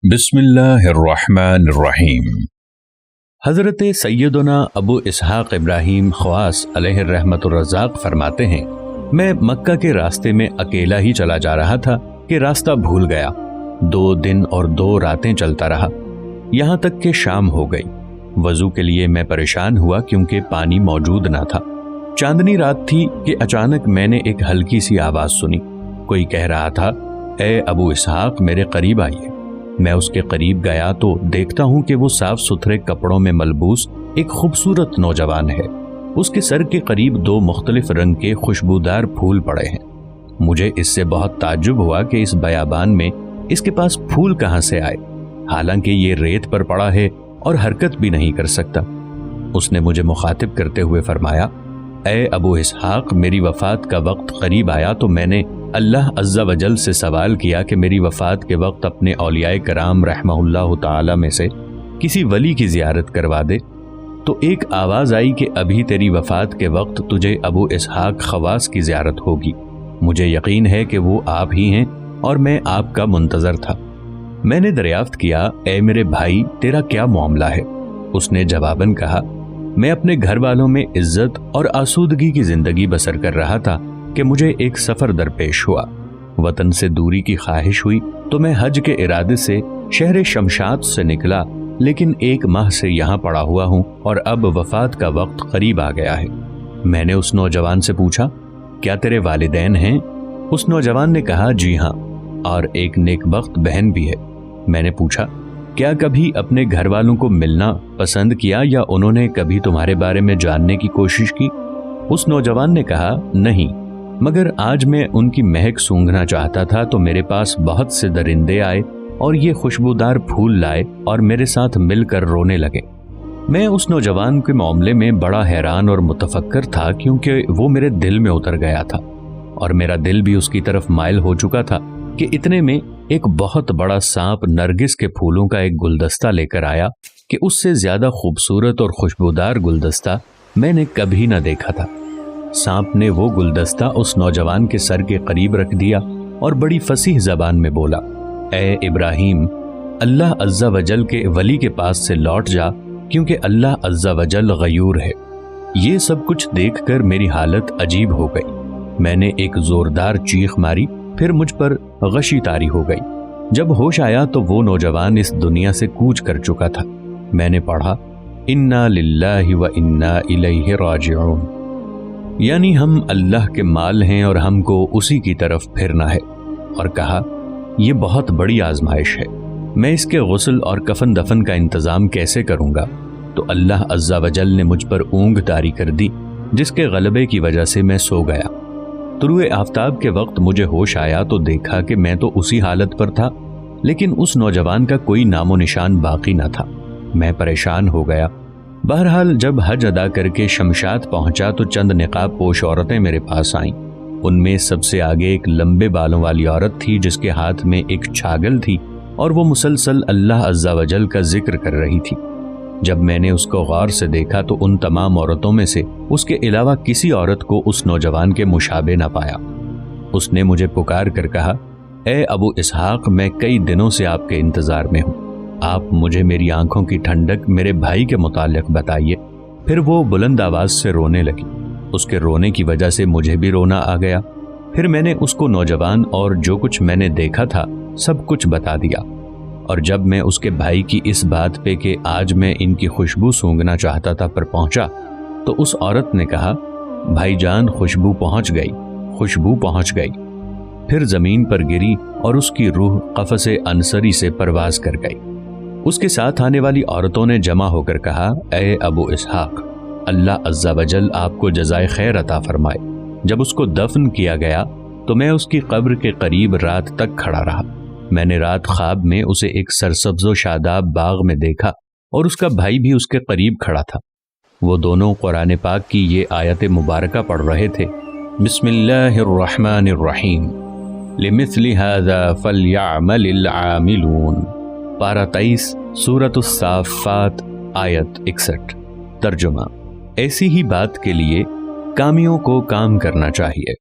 बिस्मिल्लाहिर्रहमानिर्रहीम। हज़रत सैयदना अबू इसहाक़ इब्राहीम ख़वास अलैहि रहमतुर्रज़ाक़ फरमाते हैं, मैं मक्का के रास्ते में अकेला ही चला जा रहा था कि रास्ता भूल गया। 2 दिन और 2 रातें चलता रहा, यहाँ तक कि शाम हो गई। वज़ू के लिए मैं परेशान हुआ क्योंकि पानी मौजूद ना था। चांदनी रात थी कि अचानक मैंने एक हल्की सी आवाज़ सुनी। कोई कह रहा था, ए अबू इसहाक़, मेरे करीब आइए। मैं उसके करीब गया तो देखता हूँ कि वो साफ सुथरे कपड़ों में मलबूस एक खूबसूरत नौजवान है। उसके सर के करीब 2 मुख्तलिफ रंग के खुशबूदार फूल पड़े हैं। मुझे इससे बहुत ताज्जुब हुआ कि इस बयाबान में इसके पास फूल कहाँ से आए, हालांकि ये रेत पर पड़ा है और हरकत भी नहीं कर सकता। उसने मुझे मुखातिब करते हुए फरमाया, ए अबू इसहाक़, मेरी वफ़ात का वक्त करीब आया तो मैंने अल्लाह अज़्ज़ा वजल से सवाल किया कि मेरी वफ़ात के वक्त अपने औलियाए कराम रहमहुल्लाह ताला में से किसी वली की ज़ियारत करवा दे। तो एक आवाज़ आई कि अभी तेरी वफ़ात के वक्त तुझे अबू इसहाक़ ख़वास की ज़ियारत होगी। मुझे यकीन है कि वो आप ही हैं और मैं आपका मुंतज़र था। मैंने दरियाफ्त किया, ए मेरे भाई, तेरा क्या मामला है? उसने जवाबन कहा, मैं अपने घर वालों में इज्जत और आसूदगी की ज़िंदगी बसर कर रहा था कि मुझे एक सफ़र दरपेश हुआ। वतन से दूरी की ख्वाहिश हुई तो मैं हज के इरादे से शहर शमशाद से निकला, लेकिन 1 माह से यहाँ पड़ा हुआ हूँ और अब वफ़ात का वक्त करीब आ गया है। मैंने उस नौजवान से पूछा, क्या तेरे वालिदैन हैं? उस नौजवान ने कहा, जी हाँ, और एक नेकबख्त बहन भी है। मैंने पूछा, क्या कभी अपने घर वालों को मिलना पसंद किया या उन्होंने कभी तुम्हारे बारे में जानने की कोशिश की? उस नौजवान ने कहा, नहीं, मगर आज मैं उनकी महक सूंघना चाहता था तो मेरे पास बहुत से दरिंदे आए और ये खुशबूदार फूल लाए और मेरे साथ मिलकर रोने लगे। मैं उस नौजवान के मामले में बड़ा हैरान और मुतफक्कर था क्योंकि वो मेरे दिल में उतर गया था और मेरा दिल भी उसकी तरफ माइल हो चुका था कि इतने में एक बहुत बड़ा सांप नरगिस के फूलों का एक गुलदस्ता लेकर आया कि उससे ज्यादा खूबसूरत और खुशबूदार गुलदस्ता मैंने कभी न देखा था। सांप ने वो गुलदस्ता उस नौजवान के सर के करीब रख दिया और बड़ी फसीह जबान में बोला, ए इब्राहीम, अल्लाह अज़्ज़ा वजल के वली के पास से लौट जा क्योंकि अल्लाह अज़्ज़ा वजल गयूर है। ये सब कुछ देखकर मेरी हालत अजीब हो गई। मैंने एक जोरदार चीख मारी, फिर मुझ पर गशी तारी हो गई। जब होश आया तो वो नौजवान इस दुनिया से कूच कर चुका था। मैंने पढ़ा, इन्ना लिल्लाहि व इन्ना इलैहि राजिऊन, यानी हम अल्लाह के माल हैं और हमको उसी की तरफ फिरना है। और कहा, यह बहुत बड़ी आजमाइश है, मैं इसके गुस्ल और कफन दफन का इंतज़ाम कैसे करूँगा? तो अल्लाह अज़्ज़ा वजल ने मुझ पर ऊँघ तारी कर दी, जिसके गलबे की वजह से मैं सो गया। तुलुए आफ्ताब के वक्त मुझे होश आया तो देखा कि मैं तो उसी हालत पर था, लेकिन उस नौजवान का कोई नामो निशान बाकी न था। मैं परेशान हो गया। बहरहाल जब हज अदा करके शमशाद पहुंचा तो चंद निकाब पोश औरतें मेरे पास आईं। उनमें सबसे आगे एक लंबे बालों वाली औरत थी जिसके हाथ में एक छागल थी और वो मुसलसल अल्लाह अज़्ज़ा वजल का जिक्र कर रही थी। जब मैंने उसको गौर से देखा तो उन तमाम औरतों में से उसके अलावा किसी औरत को उस नौजवान के मुशाबे न पाया। उसने मुझे पुकार कर कहा, ए अबू इसहाक़, मैं कई दिनों से आपके इंतज़ार में हूँ। आप मुझे मेरी आंखों की ठंडक मेरे भाई के मुताल्लिक़ बताइए। फिर वो बुलंद आवाज़ से रोने लगी। उसके रोने की वजह से मुझे भी रोना आ गया। फिर मैंने उसको नौजवान और जो कुछ मैंने देखा था सब कुछ बता दिया। और जब मैं उसके भाई की इस बात पे कि आज मैं इनकी खुशबू सूंघना चाहता था पर पहुंचा तो उस औरत ने कहा, भाईजान, खुशबू पहुंच गई, खुशबू पहुंच गई। फिर जमीन पर गिरी और उसकी रूह कफ़से अनसरी से परवाज कर गई। उसके साथ आने वाली औरतों ने जमा होकर कहा, ए अबू इसहाक़, अल्लाह अज़्ज़ा वजल आपको जज़ाए खैर अता फरमाए। जब उसको दफन किया गया तो मैं उसकी कब्र के करीब रात तक खड़ा रहा। मैंने रात ख्वाब में उसे एक सरसब्ज़ो शादाब बाग में देखा और उसका भाई भी उसके करीब खड़ा था। वो दोनों कुरान पाक की ये आयत मुबारका पढ़ रहे थे, बिस्मिल्लाहिर्रहमानिर्रहीम, लिमिस्लि हाज़ा फलयअमलिल आमिलून। पारा 23 सूरतुस साफ़ात आयत 61। तर्जुमा, ऐसी ही बात के लिए कामियों को काम करना चाहिए।